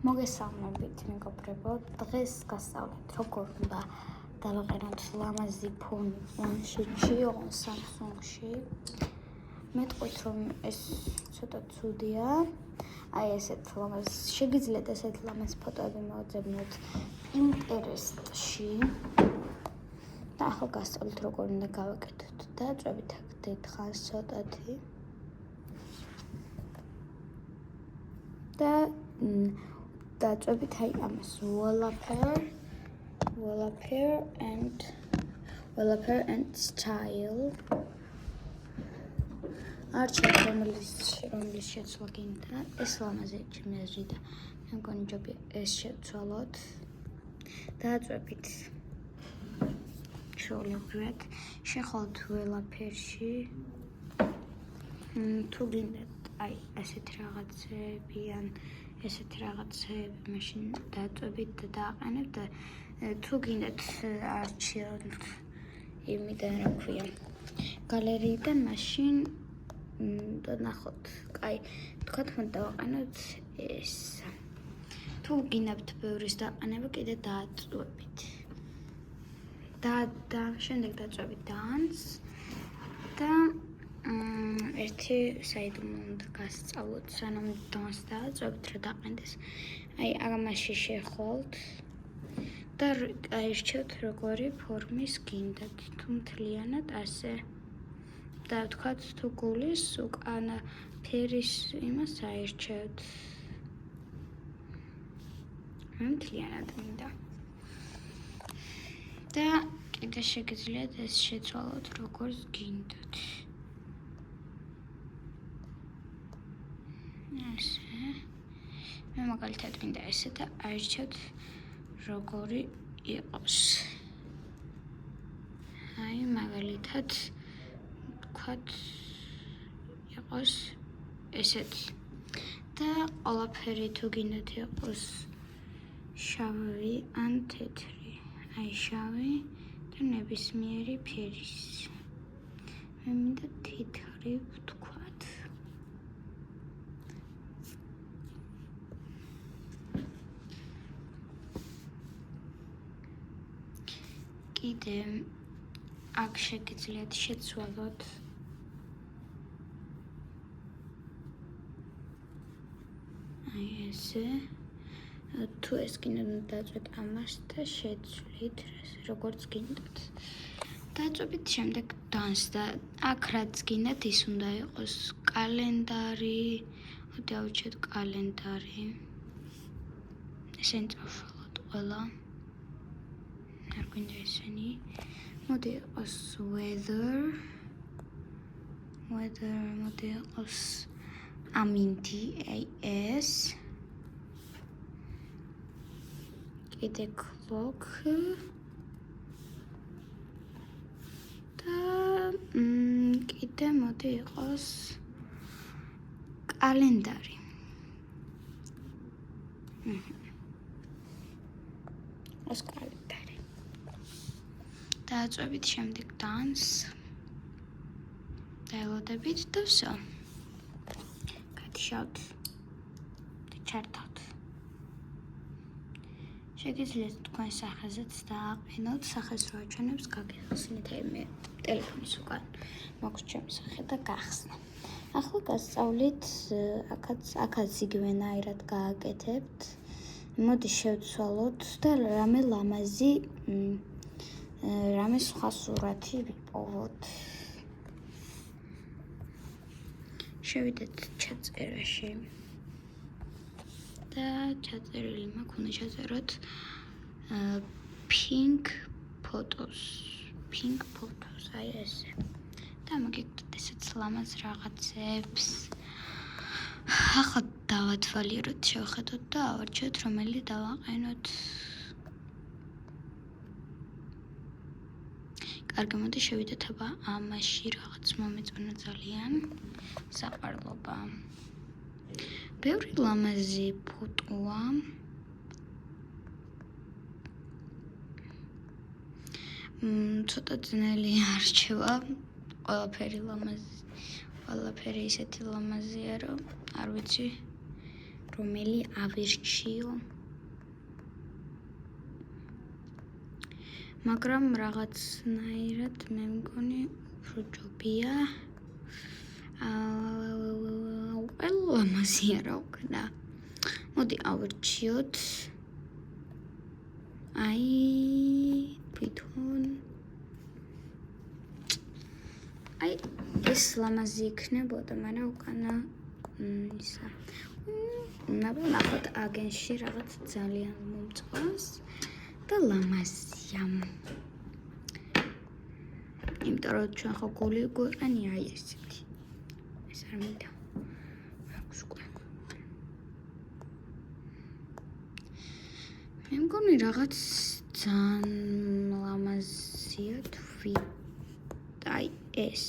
მოგესალმებით, მეგობრებო. დღეს გასწავლეთ, როგორ უნდა დავაყენოთ ლამაზი ფონი планшетში, Samsung-ში. მეტყვით, რომ ეს ცოტა ცუდია. აი ესეთ ლამაზ, შეგიძლიათ ესეთ ლამაზ ფოტოები მოვაძებნოთ Pinterest-ში. და ახლა გასწავლეთ, როგორ უნდა გავაკეთოთ და წვებით აქ დიდხანს ცოტათი. და დაწყებით აი ამას wallpaper and style. არჩევთ რომლის შეცვლა გინდა. ეს ლამაზი ჩემი აზრით და მე მგონი ჯობია ეს შევცვალოთ. დაწყებით ჩვეულებრივად შეხვალთ wallpaper-ში. თუ გინდათ აი ასეთ რაღაცები ან ესეთ რაღაცები, მაშინ დაწყებით და დააყენებთ და თუ გინდათ არჩევთ იმიდან რა ქვია გალერიიდან, მაშინ და ნახოთ. აი, თქვათ რომ დავაყენოთ ეს. თუ გინდათ ბევრის დაყენება, კიდე დააწვევით. და შემდეგ დააწვევით dance და ერთი საიდუმლო უნდა გასწავლოთ, სანამ dance დააწვევთ რა დაყენდეს. აი, ამაში შეხვალთ და აირჩევთ როგორი ფორმის გინდათ, თუ მთლიანად ასე. და თქვათ თუ გულის უკანა ფერის იმას აირჩევთ. მთლიანად მინდა. და კიდე შეგიძლიათ ეს შეცვალოთ როგორც გინდათ. ასე. მე მაგალითად მინდა ესე და აირჩევთ როგორი იყოს. აი მაგალითად ვთქვათ იყოს ესეთი. და ყველაფერი თუ გინდათ იყოს შავი ან თეთრი. აი შავი და ნებისმიერი ფერის. მე მინდა თეთრი ვთქვათ. კიდე აქ შეგიძლიათ შეცვალოთ აი ესე. თუ ეს გინდათ დააწვეთ ამას და შეცვლით როგორც გინდათ. დააწვევით შემდეგ dance და აქ რაც გინდათ ის უნდა იყოს კალენდარი. მოდი ავირჩიოთ კალენდარი. ესენი წავშალოთ ყველა. არ გვინდა ესენი. მოდი იყოს weather. მოდი იყოს ამინდი ეს. კიდე clock და კიდე მოდი იყოს კალენდარი. ეს კალენდარი. დააწვევით შემდეგ dance. დაელოდებით და всё. გადიშავთ და ჩართავთ. შეგიძლიათ თქვენ სახეზეც დააყენოთ, სახეს რო აჩვენებს გაგეხსნით, აი მე ტელეფონის უკან მაქვს ჩემი სახე და გახსნა. ახლა გასწავლით აქაც იგივენაირად გააკეთებთ. მოდი შევცვალოთ და რამე ლამაზი რამე სხვა სურათი ვიპოვოთ. შევიდეთ ჩაწერაში. და ჩაწერილი მაქვს, უნდა ჩაწეროთ pink photos, აი ესე. და მოგიგდოთ ესეც ლამაზ რაღაცებს. ახლა დავათვალიეროთ, შევხედოთ და ავარჩიოთ რომელი დავაყენოთ. კარგი, მოდი შევიდეთ აბა ამაში რაღაც მომეწონა ძალიან საყვარლობა. ბევრი ლამაზი ფოტოა. ცოტა ძნელი არჩევა. ყველაფერი ისეთი ლამაზია, რომ არ ვიცი რომელი ავირჩიო. მაგრამ რაღაცნაირად მე მგონი უფრო ჯობია. ლამაზია რა ვქნა. მოდი ავირჩიოთ. თვითონ ეს ლამაზი იქნებოდა, მაგრამ უკანა ისა. ნახოთ აგენში რაღაც ძალიან მომწონს და ლამაზია. იმიტომ რომ ჩვენ ხო გული გვეყანი ესეთი. ეს არ მინდა. აქვს უკვე. მე მგონი რაღაც ძალიან ლამაზია ეს.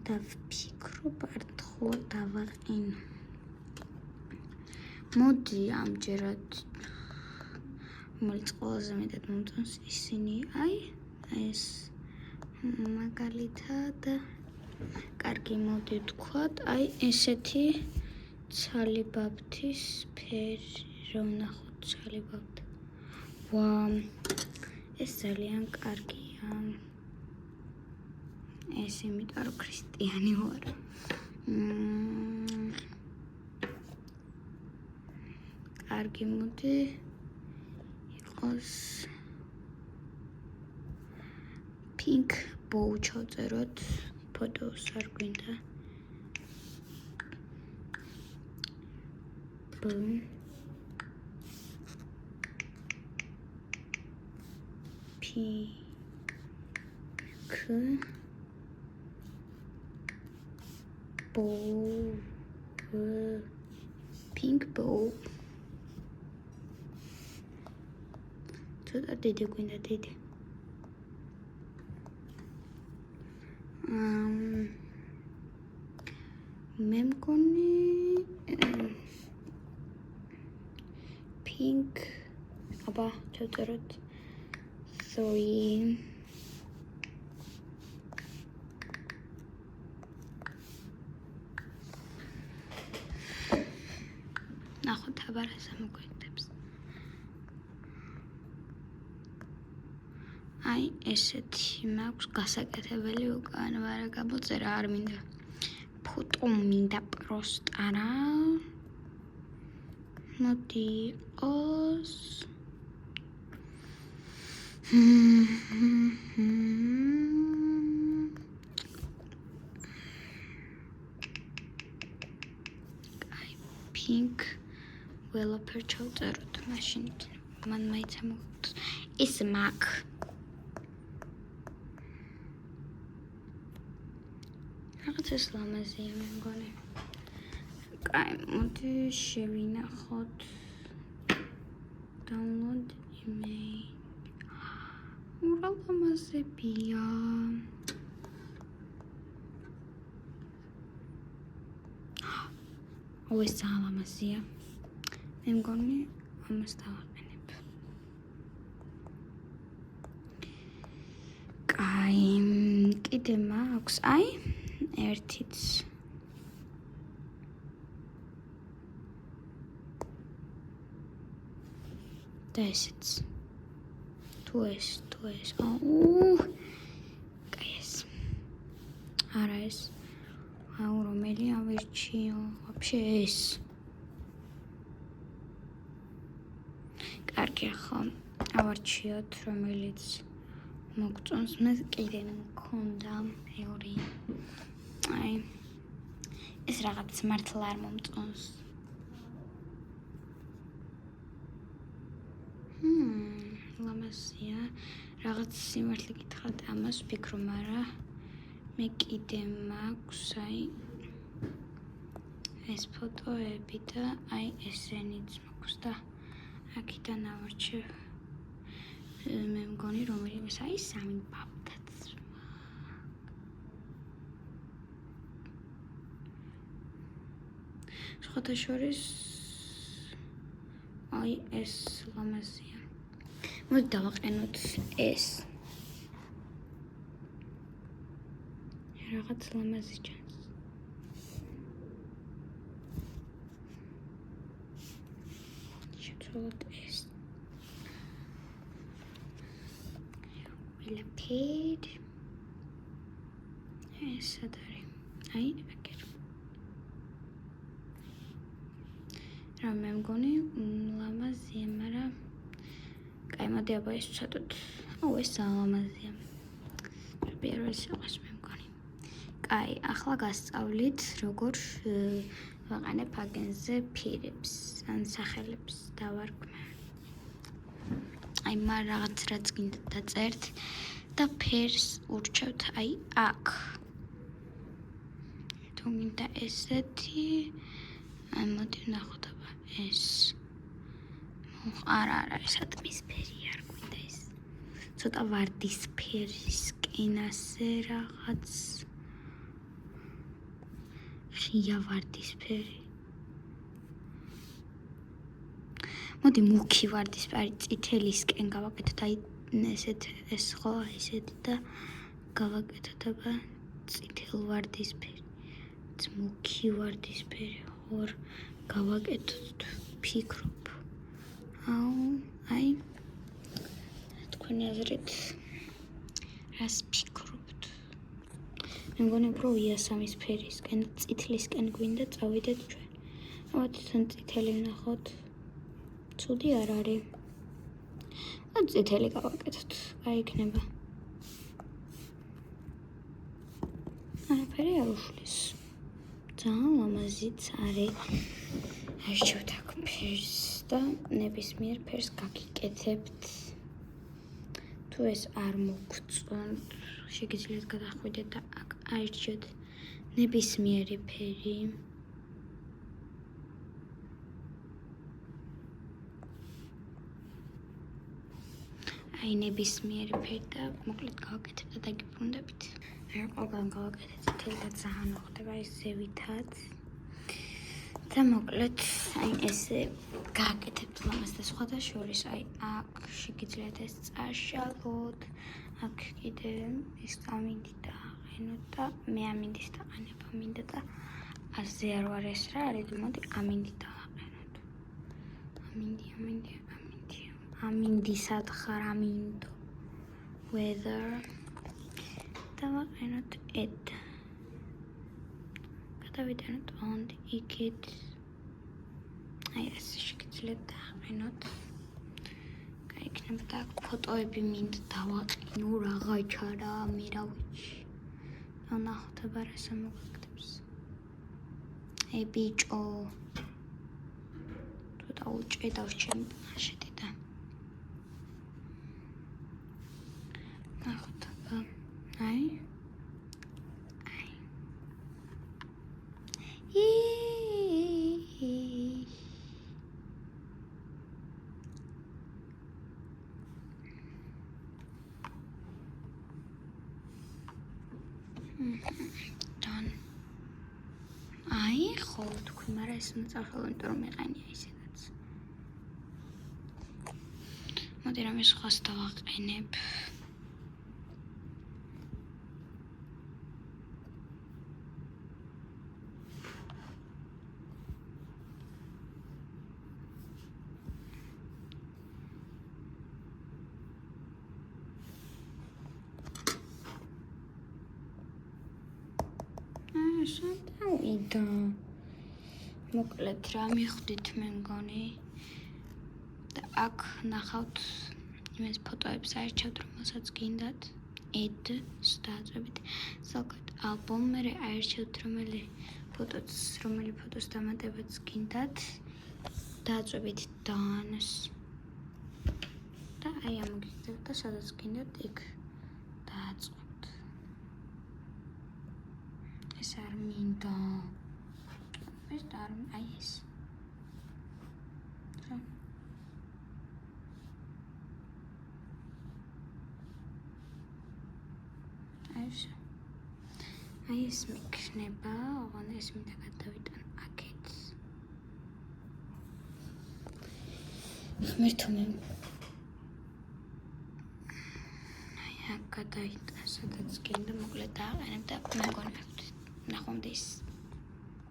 დავფიქრობ, ერთხელ დავაყენო. მოდი ამჯერად რომელიც ყველაზე მეტად მომწონს ისინი ეს მაგალითად კარგი მოდი ვთქვათ ესეთი ცალიბაბთის ფერი რომ ნახოთ ცალიბაბთ ეს ძალიან კარგია ეს იმიტომ რომ ქრისტიანი ვარ კარგი მოდი pink bow ჩავწეროთ ფოტოს არ გვინდა pink bow ცოტა დიდი გვინდა დიდი მე მგონი pink აბა ჩავწეროთ 3 ნახოთ აბა რა სამოგვიყვებს ესეთი მაქვს გასაკეთებელი უკან ვარა გამოწერა არ მინდა ფოტო მინდა პროსტ არა მოდი იყოს pink ველაფერ ჩავწეროთ მაშინ მან მაინც ამოგვიყვებს ის მაგ რაღაც ეს ლამაზია მე მგონი. კაი, მოდი შევინახოთ. download image. ურა ლამაზებია. ეს ძალიან ლამაზია. მე მგონი ამას დავაყენებ. კაი, კიდე მაქვს ერთიც და ესეც თუ ეს კაი ეს არა ეს რომელი ავირჩიო вообще ეს კარგი ახლა ავარჩიოთ რომელიც მოგწონს მე კიდე მქონდა მეორე ეს რაღაც მართლა არ მომწონს ლამაზია რაღაც სიმართლე გითხრათ ამას ვფიქრო მაგრამ მე კიდე მაქვს ეს ფოტოები და ესენიც მაქვს და აქედან ავარჩევ მე მგონი რომელიმე სამი ბაბდაც სხვათა შორის ეს ლამაზია მოდი დავაყენოთ ეს რაღაც ლამაზი ჩანს უშუალოდ ეს. ვილაფერი. ეს სად არის? აი, ეგერ. რა მე მგონი ლამაზია, მაგრამ კაი, მოდი აბა ეს ვცადოთ. აუ, ეს ლამაზია. პირველი სიტყვას მე მგონი. კაი, ახლა გასწავლით, როგორ ვაყენებ აგენზე ფირებს, ან სახელებს დავარქმე. აი, მაგრამ რაღაც გინდა დაწერთ და ფერს ურჩევთ აი აქ. თუ გინდა ესეთი, აი მოდი ვნახოთ აბა ეს. არა, სადმის ფერი არ გვინდა ეს. ცოტა ვარდისფერისკენ ასე რაღაც. ღია ვარდისფერი. მოდი მუქი ვარდისფერი, წითელისკენ გავაკეთოთ, აი ესეთ ეს ხო ისეთი და გავაკეთოთ აბა წითელ ვარდისფერი. მუქი ვარდისფერი ხარ გავაკეთოთ, ფიქრობ. აი თქვენი აზრით რას ფიქრობთ? მე მგონი უფრო იასამის ფერისკენ, წითლისკენ გვინდა წავიდეთ ჩვენ. აბა თვითონ წითელი ვნახოთ. ცუდი არ არის. წითელი გავაკეთოთ, აი იქნება. არაფერი არ უშლის. ძალიან ლამაზიც არის. არჩევთ აქ ფერს და ნებისმიერ ფერს გაგიკეთებთ. თუ ეს არ მოგწონთ, შეგიძლიათ გადახვიდეთ და აქ აირჩიოთ ნებისმიერი ფერი. აი ნებისმიერი ფერი და მოკლედ გავაკეთებ და დაგიბრუნდებით. აი ყველგან გავაკეთეთ წითელი და ძალიან მოხდება ეს ზევითაც. და მოკლედ აი ესე გააკეთებთ ლამაზ და სხვა და შორის აი აქ შეგიძლიათ ეს წაშალოთ. აქ კიდე ეს ამინდი დააყენოთ და მე ამინდის დაყენება მინდა და ასე არ ვარ ეს რა არის, მოდი ამინდი დააყენოთ. ამინდი სათხარ ამინდო weather და ვაყენოთ ed. გადავიტანოთ on იქით. აი ეს შეგიძლიათ დააყენოთ. გაიქნება და ფოტოები მინდა დავაყენო რაღაცა რა მე რა ვიცი. და ნახოთ აბა რა სამოგაკეთებს. აი ბიჭო. თუ დაუჭედავს ჩემი პლანშეტი და ნახოთ აბა. აი done. აი ხო თქვი, მაგრამ ეს უნდა წავშალო, იმიტომ რომ მეყენია ისედაც. მოდი რამე სხვას დავაყენებ. შედავიდა. მოკლედ რა მიხვდით მე მგონი და აქ ნახავთ იმის ფოტოებს აირჩევთ რომელსაც გინდათ ed-ს დააწვევით ზოგად ალბომ მე აირჩევთ რომელი ფოტოს დამატებაც გინდათ დააწვევით done-ს და აი ამოგიგდებთ და სადაც გინდათ იქ დააწვევთ. ეს არ მინდა. ეს და აი ეს. აი ეს მიქნება, ოღონდ ეს მინდა გადავიტან აქეთ. ღმერთო აი აქ გადაიტან სადაც გინდა მოკლედ დააყენებ და მე მგონი ნახომდის.